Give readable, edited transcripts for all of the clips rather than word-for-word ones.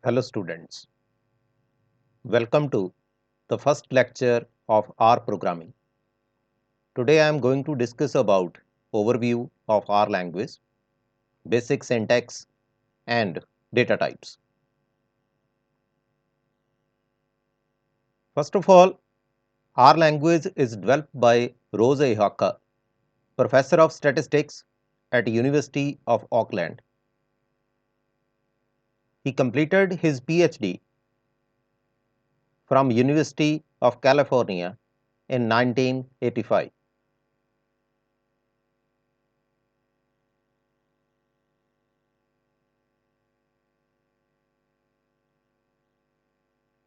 Hello students, welcome to the first lecture of R programming. Today I am going to discuss about overview of R language, basic syntax and data types. First of all, R language is developed by Rose Ihaka, professor of statistics at University of Auckland. He completed his PhD from University of California in 1985.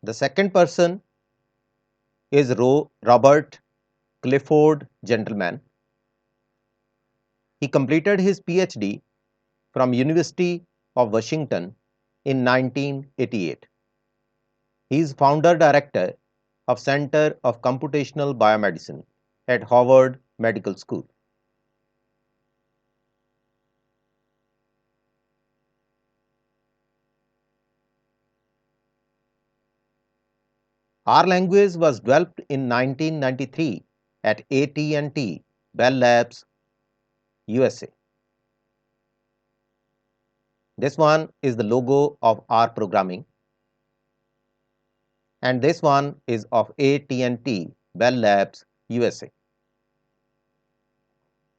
The second person is Robert Clifford Gentleman. He completed his PhD from University of Washington in 1988. He is founder director of Center of Computational Biomedicine at Harvard Medical School. R language was developed in 1993 at AT&T Bell Labs, USA. This one is the logo of R programming, and this one is of AT&T Bell Labs, USA.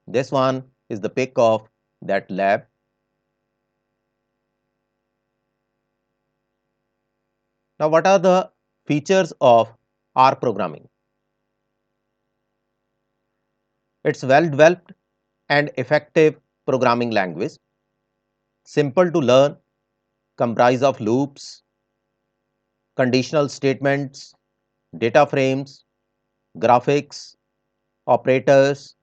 This one is the pic of that lab. Now, what are the features of R programming? It's well developed and effective programming language, simple to learn, comprised of loops, conditional statements, data frames, graphics, operators,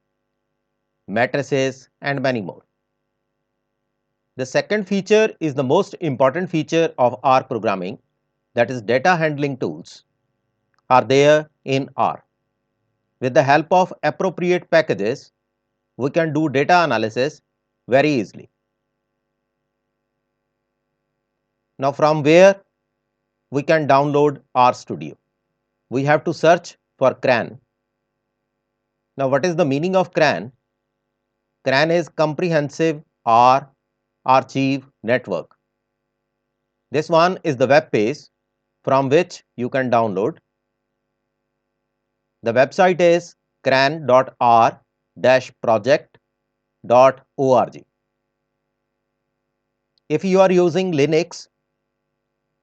matrices, and many more. The second feature is the most important feature of R programming, that is data handling tools are there in R. With the help of appropriate packages, we can do data analysis very easily. Now, from where we can download RStudio? We have to search for CRAN. Now, what is the meaning of CRAN? CRAN is Comprehensive R Archive Network. This one is the web page from which you can download. The website is cran.r-project.org. If you are using Linux,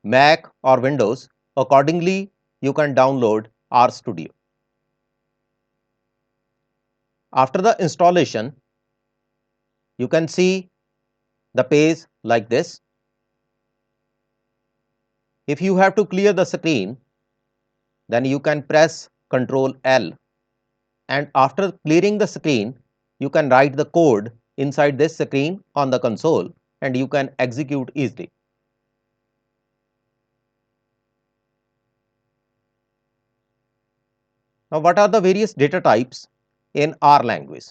Mac or Windows, accordingly you can download RStudio. After the installation, you can see the page like this. If you have to clear the screen, then you can press Ctrl L, and after clearing the screen, you can write the code inside this screen on the console and you can execute easily. Now, what are the various data types in R language?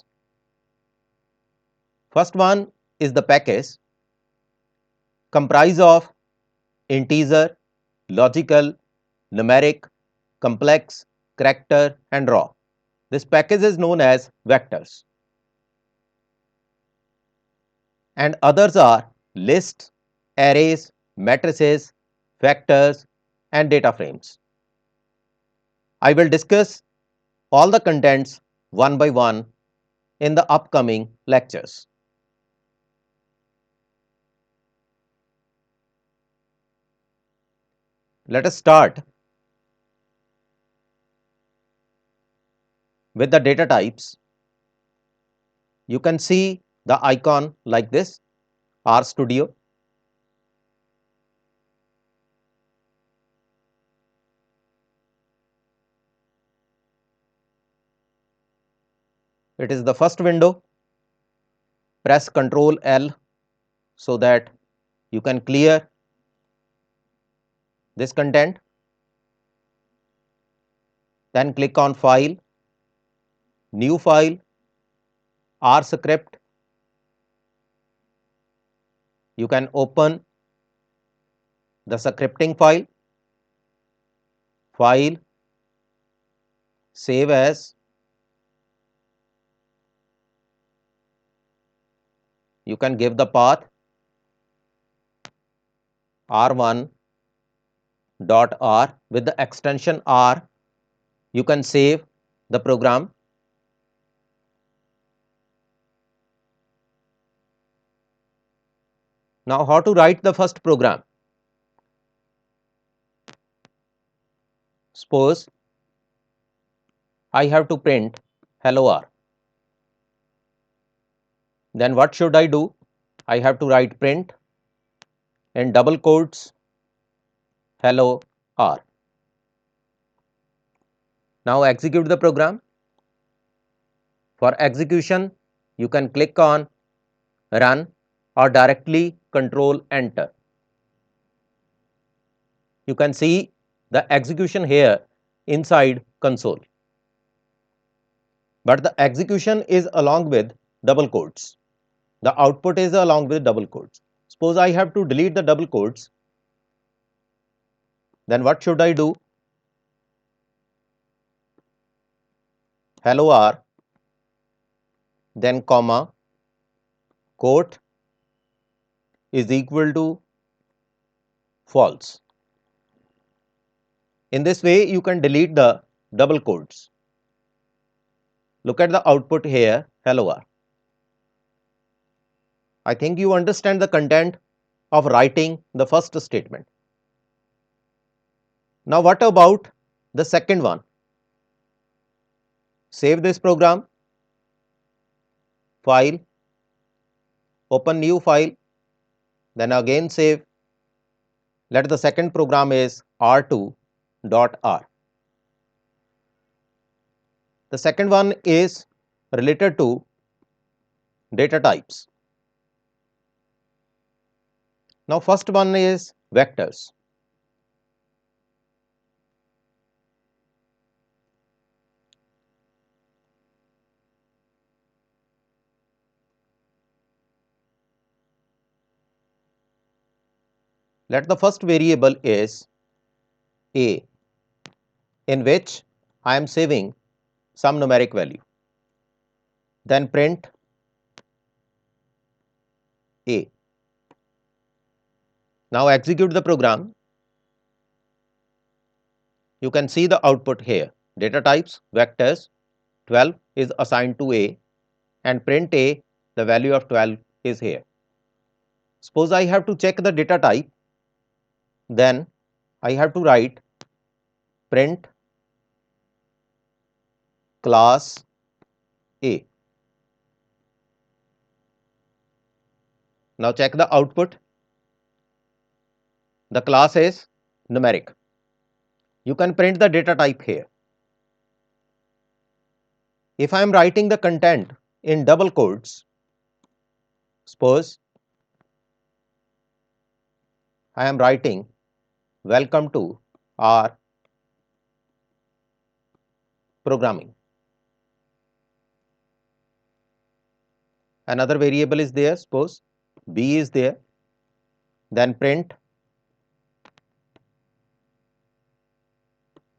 First one is the package, comprised of integer, logical, numeric, complex, character, and raw. This package is known as vectors. And others are lists, arrays, matrices, vectors, and data frames. I will discuss all the contents one by one in the upcoming lectures. Let us start with the data types. You can see the icon like this, RStudio. It is the first window. Press Ctrl L so that you can clear this content. Then click on File, New File, R script. You can open the scripting file, file, save as, you can give the path r1.r with the extension r, you can save the program. Now, how to write the first program? Suppose I have to print hello R. Then what should I do? I have to write print in double quotes hello R. Now execute the program. For execution, you can click on run or directly control enter. You can see the execution here inside console, but the execution is along with double quotes. The output is along with double quotes. Suppose I have to delete the double quotes, then what should I do? Hello R, then comma, quote is equal to false. In this way, you can delete the double quotes. Look at the output here, hello R. I think you understand the content of writing the first statement. Now, what about the second one? Save this program, file, open new file, then again save. Let the second program is r2.r. The second one is related to data types. Now, first one is vectors. Let the first variable is a, in which I am saving some numeric value. Then print a. Now execute the program. You can see the output here. Data types, vectors, 12 is assigned to a, and print a, the value of 12 is here. Suppose I have to check the data type, then I have to write print class a. Now check the output. The class is numeric. You can print the data type here. If I am writing the content in double quotes, suppose I am writing welcome to our programming. Another variable is there, suppose b is there, then print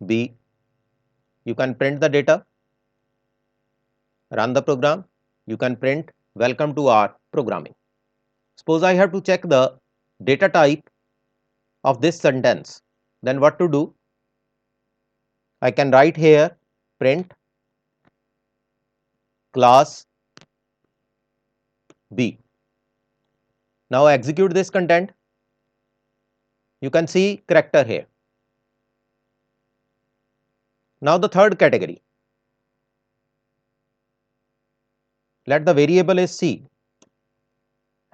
b. You can print the data, run the program, you can print welcome to our programming. Suppose I have to check the data type of this sentence, then what to do? I can write here print class b. Now execute this content. You can see character here. Now the third category. Let the variable is c,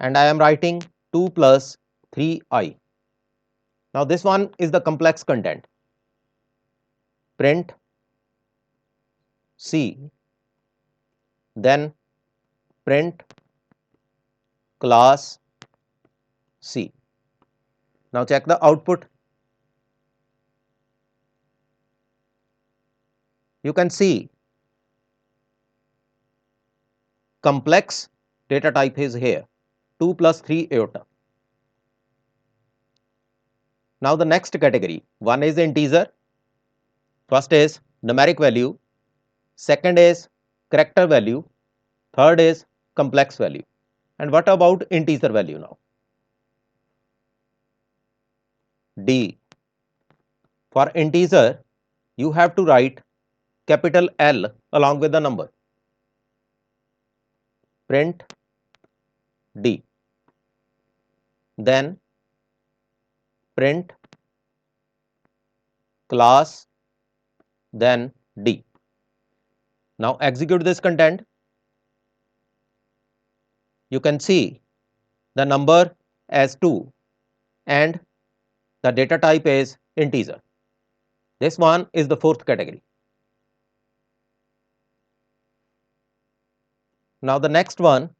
and I am writing 2 plus 3i. Now this one is the complex content. Print c, then print class c. Now check the output. You can see complex data type is here, 2 plus 3 iota. Now the next category, one is integer, first is numeric value, second is character value, third is complex value. And what about integer value now? D. For integer, you have to write capital L along with the number. Print D. Then print class, then D. Now execute this content. You can see the number as 2 and the data type is integer. This one is the fourth category. Now the next one,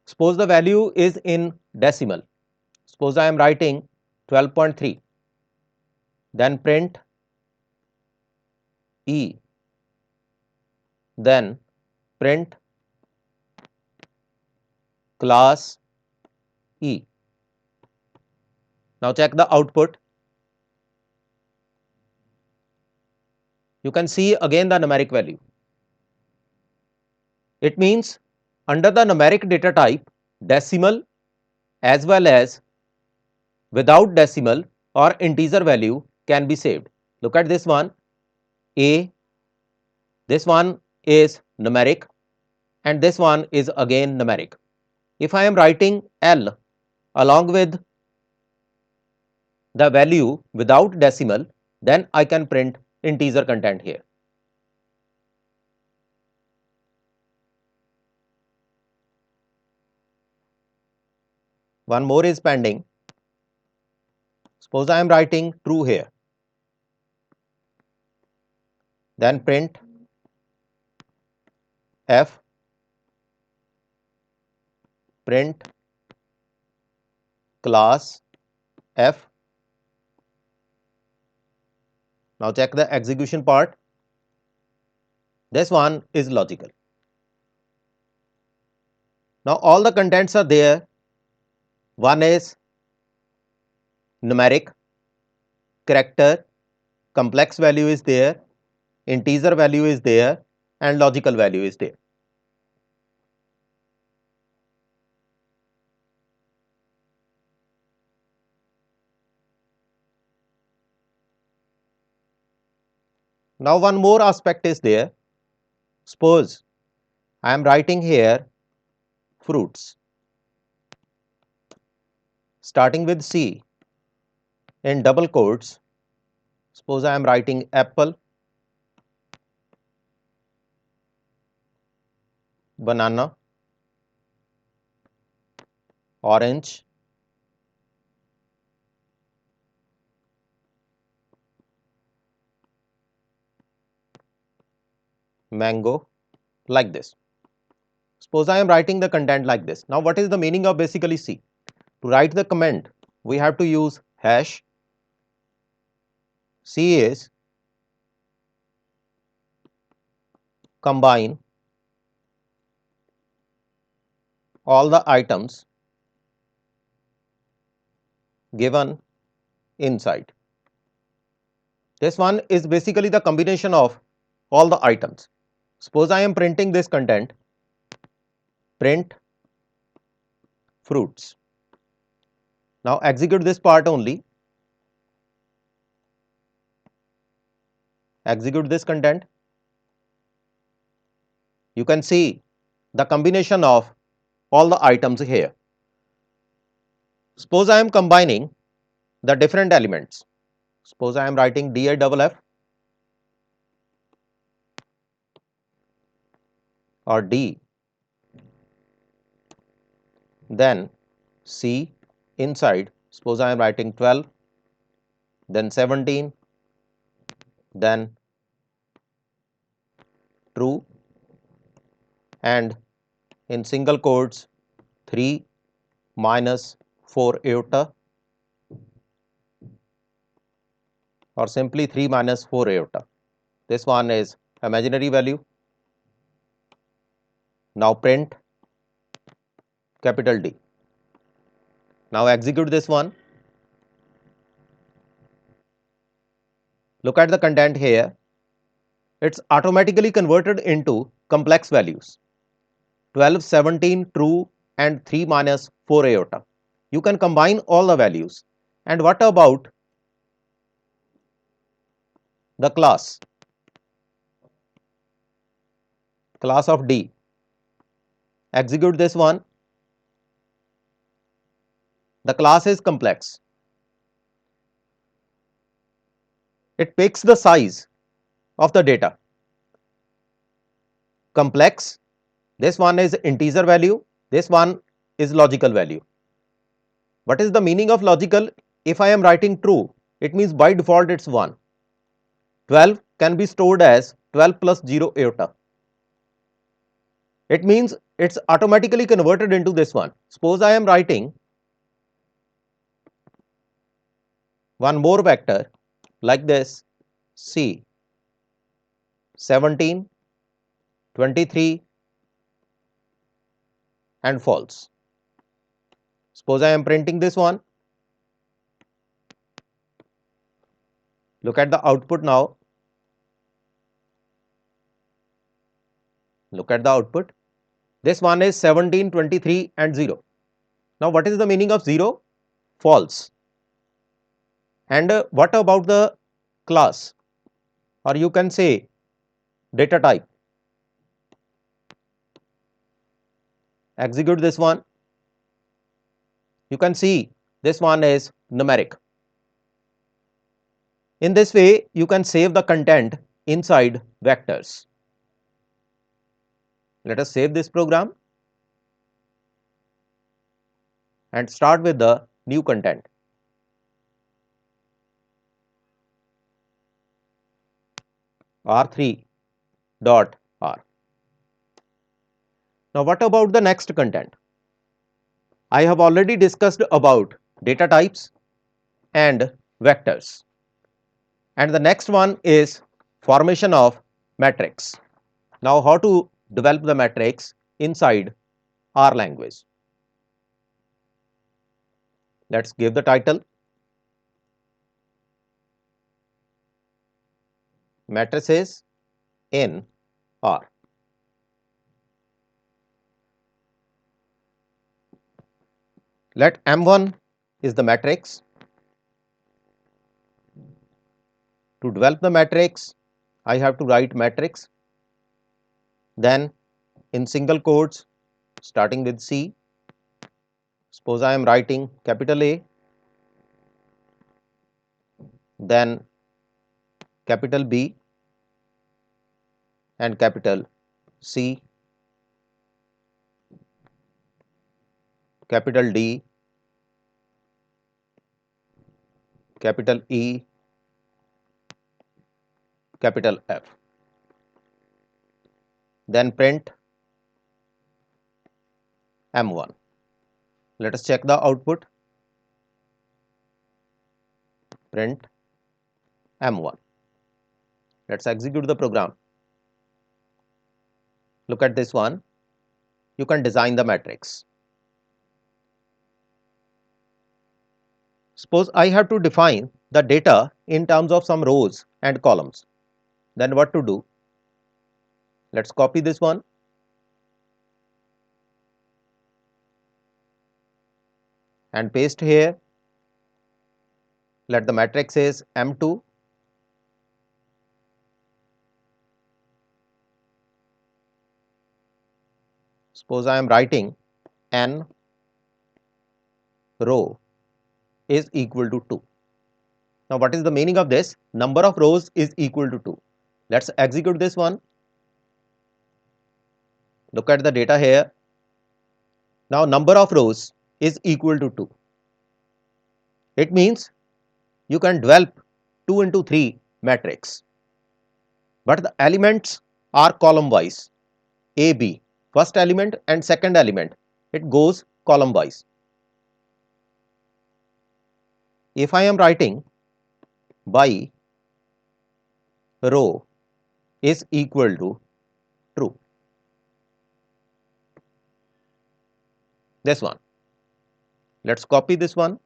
suppose the value is in decimal. Suppose I am writing 12.3, then print E, then print class E. Now check the output. You can see again the numeric value. It means under the numeric data type, decimal as well as without decimal or integer value can be saved. Look at this one, A, this one is numeric and this one is again numeric. If I am writing L along with the value without decimal, then I can print integer content here. One more is pending. Suppose I am writing true here, then print F, print class F. Now check the execution part. This one is logical. Now all the contents are there. One is numeric, character, complex value is there, integer value is there, and logical value is there. Now one more aspect is there. Suppose I am writing here fruits starting with C in double quotes. Suppose I am writing apple, banana, orange, mango, like this. Suppose I am writing the content like this. Now what is the meaning of basically C? To write the comment, we have to use hash. C is combine all the items given inside. This one is basically the combination of all the items. Suppose I am printing this content, print fruits. Now execute this part only. Execute this content. You can see the combination of all the items here. Suppose I am combining the different elements. Suppose I am writing DIFF or D, then C inside. Suppose I am writing 12, then 17, then true, and in single quotes 3 minus 4 iota, or simply 3 minus 4 iota. This one is imaginary value. Now print capital D. Now execute this one. Look at the content here. It's automatically converted into complex values. 12, 17, true, and 3 minus 4 iota. You can combine all the values. And what about the class of D? Execute this one. The class is complex. It picks the size of the data. Complex, this one is integer value, this one is logical value. What is the meaning of logical? If I am writing true, it means by default it's 1. 12 can be stored as 12 plus 0 iota. It means it's automatically converted into this one. Suppose I am writing one more vector like this, C 17, 23 and false. Suppose I am printing this one. Look at the output now. Look at the output. This one is 17, 23 and 0. Now what is the meaning of 0? False. And what about the class, or you can say data type? Execute this one. You can see this one is numeric. In this way, you can save the content inside vectors. Let us save this program and start with the new content. R3.R. Now what about the next content? I have already discussed about data types and vectors. And the next one is formation of matrix. Now how to develop the matrix inside R language? Let's give the title. Matrices in R. Let M1 is the matrix. To develop the matrix, I have to write matrix. Then in single quotes, starting with C, suppose I am writing capital A, then capital B and capital C, capital D, capital E, capital F. Then print M1. Let us check the output. Print M1. Let's execute the program. Look at this one. You can design the matrix. Suppose I have to define the data in terms of some rows and columns. Then what to do? Let's copy this one and paste here. Let the matrix is M2. Suppose I am writing n row is equal to 2. Now what is the meaning of this? Number of rows is equal to 2. Let's execute this one. Look at the data here. Now number of rows is equal to 2. It means you can develop 2 into 3 matrix. But the elements are column wise. A, B. First element and second element. It goes column wise. If I am writing by row is equal to true, this one. Let's copy this one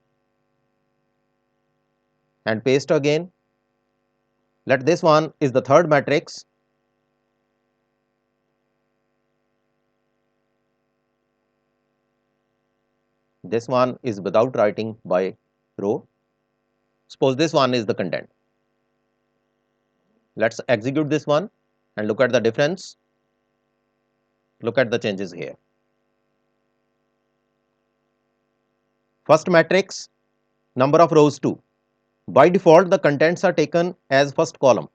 and paste again. Let this one is the third matrix. This one is without writing by row. Suppose this one is the content. Let's execute this one and look at the difference. Look at the changes here. First matrix, number of rows 2. By default, the contents are taken as first column,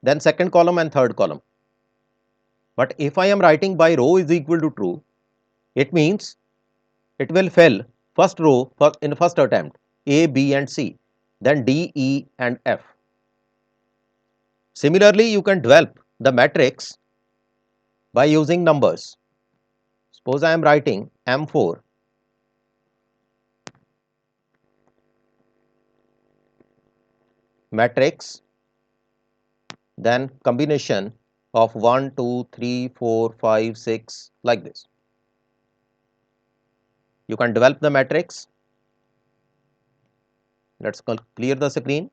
then second column and third column. But if I am writing by row is equal to true, it means it will fill first row in first attempt, A, B and C, then D, E and F. Similarly, you can develop the matrix by using numbers. Suppose I am writing M4 matrix, then combination of 1, 2, 3, 4, 5, 6 like this. You can develop the matrix. Let's clear the screen.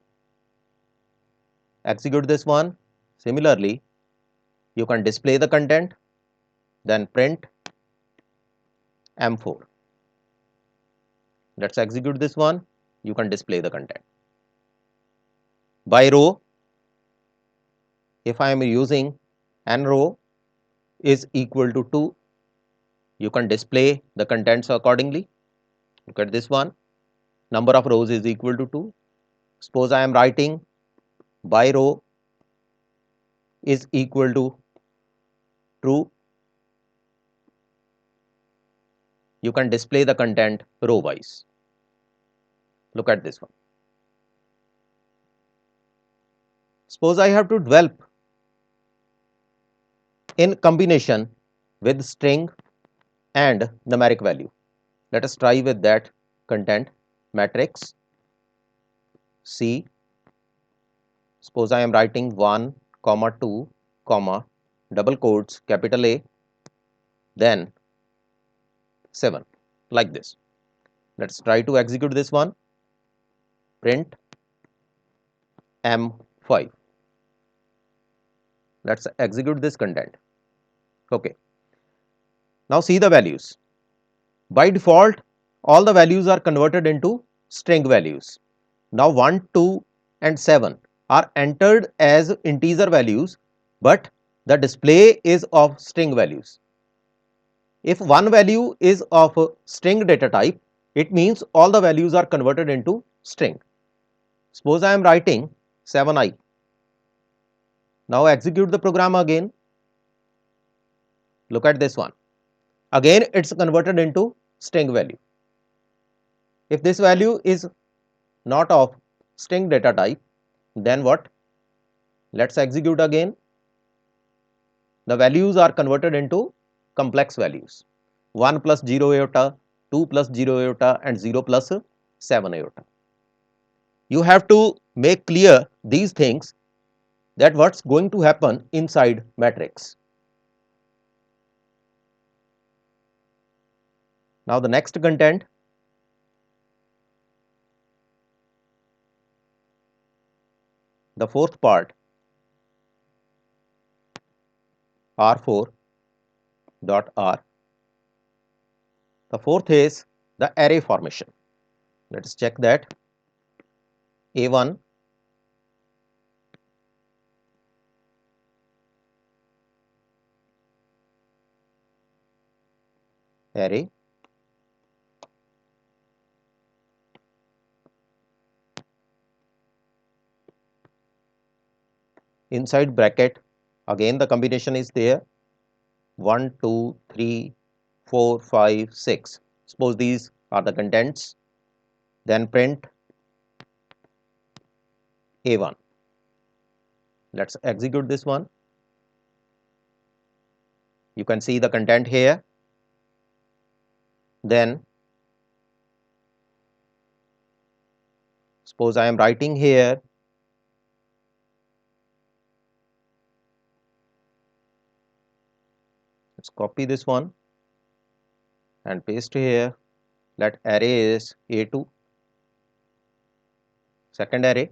Execute this one. Similarly, you can display the content, then print M4. Let's execute this one. You can display the content. By row, if I am using n row is equal to 2, you can display the contents accordingly. Look at this one. Number of rows is equal to 2. Suppose I am writing by row is equal to true. You can display the content row wise. Look at this one. Suppose I have to develop in combination with string and numeric value. Let us try with that content matrix C. Suppose I am writing 1, 2, double quotes, capital A, then 7 like this. Let's try to execute this one. Print M5. Let's execute this content. Okay. Now see the values. By default, all the values are converted into string values. Now 1, 2 and 7 are entered as integer values, but the display is of string values. If one value is of string data type, it means all the values are converted into string. Suppose I am writing 7i. Now execute the program again. Look at this one. Again, it's converted into string value. If this value is not of string data type, then what? Let's execute again. The values are converted into complex values. 1 plus 0 iota, 2 plus 0 iota and 0 plus 7 iota. You have to make clear these things, that what's going to happen inside matrix. Now the next content, the fourth part, R4 dot R. The fourth is the array formation. Let us check that. A1 array, inside bracket, again the combination is there, 1, 2, 3, 4, 5, 6. Suppose these are the contents, then print A1. Let's execute this one. You can see the content here. Then suppose I am writing here let's copy this one and paste here. Let array is A2, second array.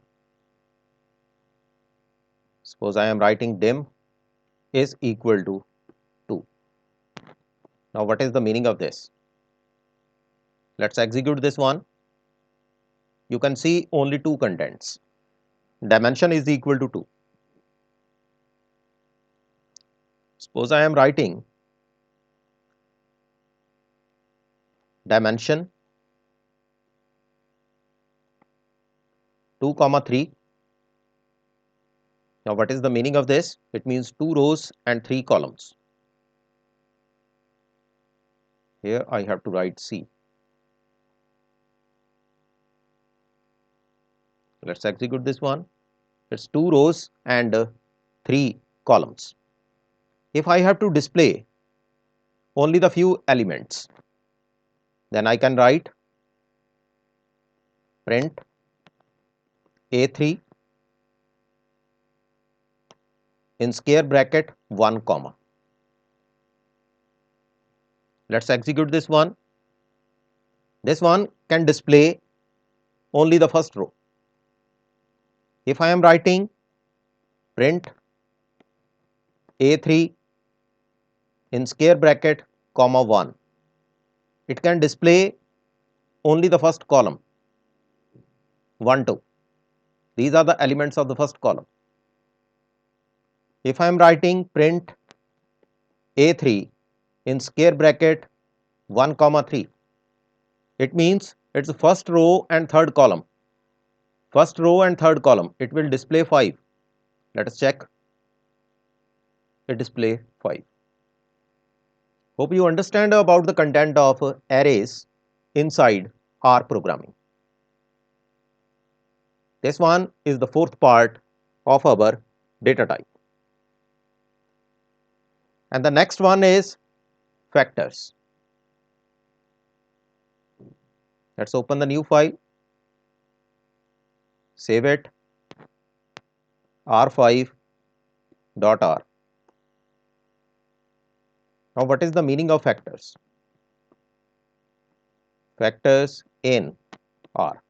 Suppose I am writing dim is equal to 2. Now what is the meaning of this? Let's execute this one. You can see only two contents. Dimension is equal to 2. Suppose I am writing dimension 2 comma 3. Now what is the meaning of this? It means 2 rows and 3 columns. Here I have to write C. Let's execute this one. It's 2 rows and 3 columns. If I have to display only the few elements, then I can write print A3 in square bracket 1 comma. Let's execute this one. This one can display only the first row. If I am writing print A3 in square bracket comma 1, it can display only the first column 1 2. These are the elements of the first column. If I am writing print A3 in square bracket 1 comma 3, it means it's first row and third column. First row and third column, it will display 5. Let us check. It display 5. Hope you understand about the content of arrays inside R programming. This one is the fourth part of our data type. And the next one is factors. Let's open the new file, save it, r5.r. Now what is the meaning of factors? Factors in R.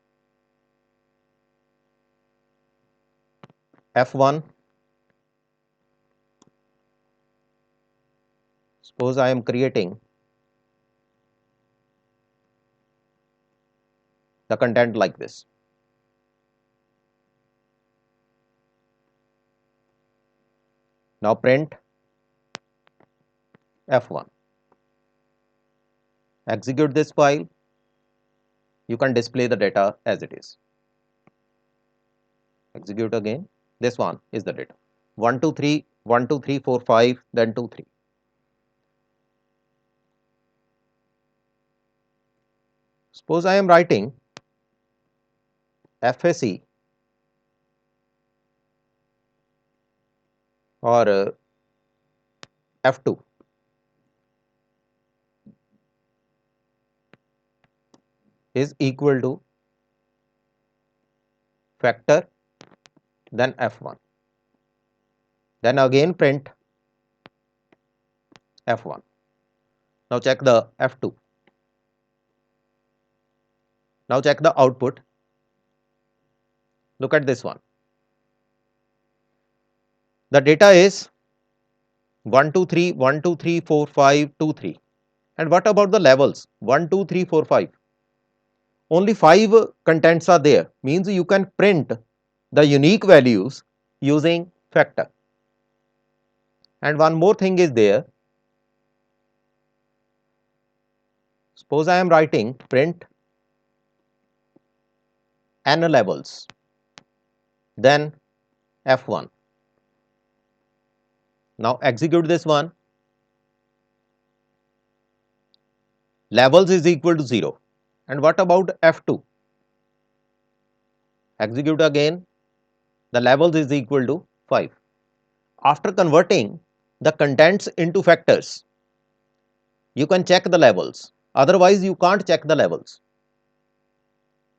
F1. Suppose I am creating the content like this. Now print F1. Execute this file. You can display the data as it is. Execute again. This one is the data. 1 2 3 1 2 3 4 5, then 2 3. Suppose I am writing FAC or F2. Is equal to factor, then F1. Then again print F1. Now check the F2. Now check the output. Look at this one. The data is 1 2 3 1 2 3 4 5 2 3. And what about the levels? 1 2 3 4 5. Only 5 contents are there, means you can print the unique values using factor. And one more thing is there. Suppose I am writing print n levels, then F1. Now execute this one. Levels is equal to 0. And what about F2? Execute again. The levels is equal to 5. After converting the contents into factors, you can check the levels. Otherwise, you can't check the levels.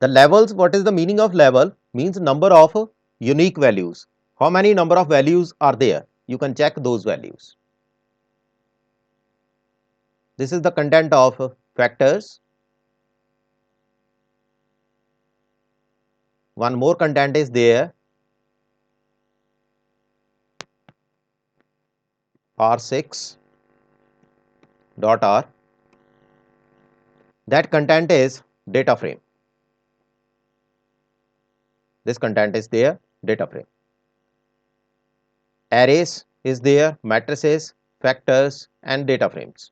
The levels, what is the meaning of level? Means number of unique values. How many number of values are there? You can check those values. This is the content of factors. One more content is there, r6.r. That content is data frame. This content is there, data frame. Arrays is there, matrices, factors, and data frames.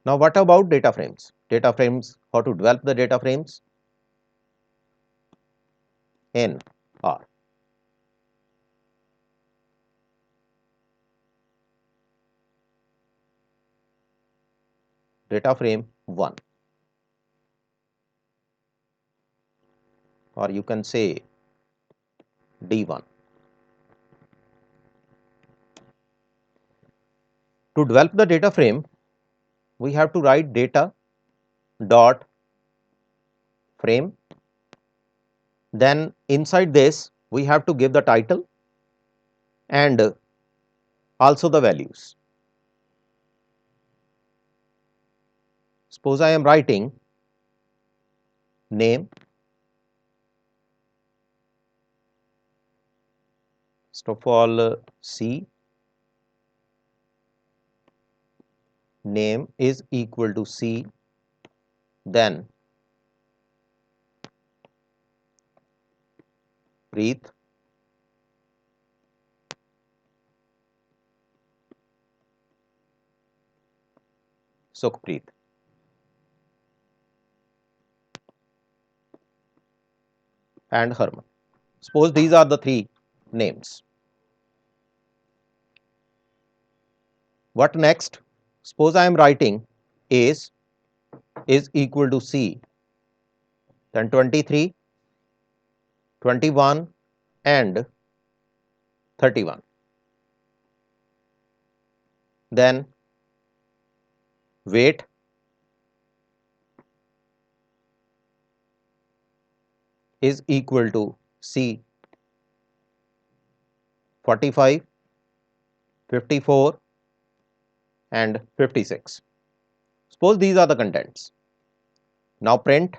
Now, what about data frames? Data frames, how to develop the data frames? In R. Data frame 1, or you can say D1. To develop the data frame, we have to write data dot frame. Then inside this, we have to give the title and also the values. Suppose I am writing name, first of all C, name is equal to C, then Preet, Sukhpreet. And Herman. Suppose these are the three names. What next? Suppose I am writing age is equal to C, then 23, 21 and 31. Then weight is equal to C, 45, 54 and 56. Suppose these are the contents. Now print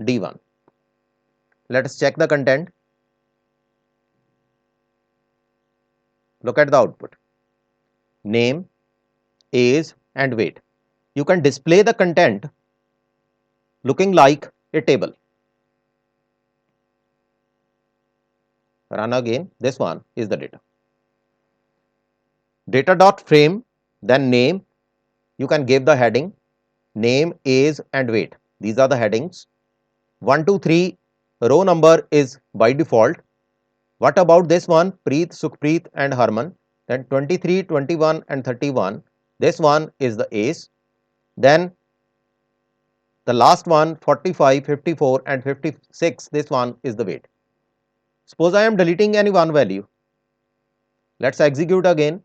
D1. Let us check the content. Look at the output. Name, age and weight. You can display the content looking like a table. Run again. This one is the data. Data dot frame, then name. You can give the heading name, age and weight. These are the headings. 1, 2, 3 row number is by default. What about this one? Preet, Sukhpreet and Harman. Then 23, 21 and 31. This one is the age. Then the last one 45, 54 and 56. This one is the weight. Suppose I am deleting any one value. Let's execute again.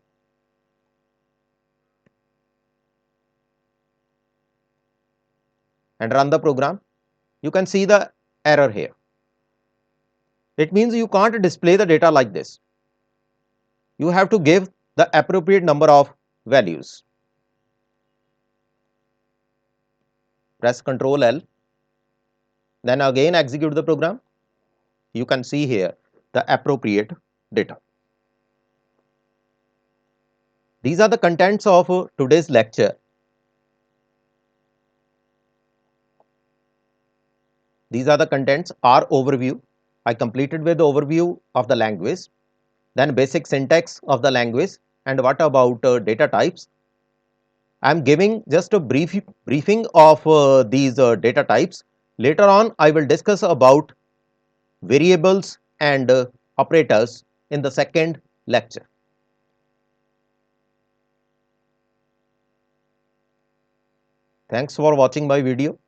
And run the program. You can see the error here. It means you can't display the data like this. You have to give the appropriate number of values. Press Ctrl L. Then again execute the program. You can see here the appropriate data. These are the contents of today's lecture. These are the contents. R overview. I completed with the overview of the language, then basic syntax of the language, and what about data types. I am giving just a briefing of these data types. Later on, I will discuss about variables and operators in the second lecture. Thanks for watching my video.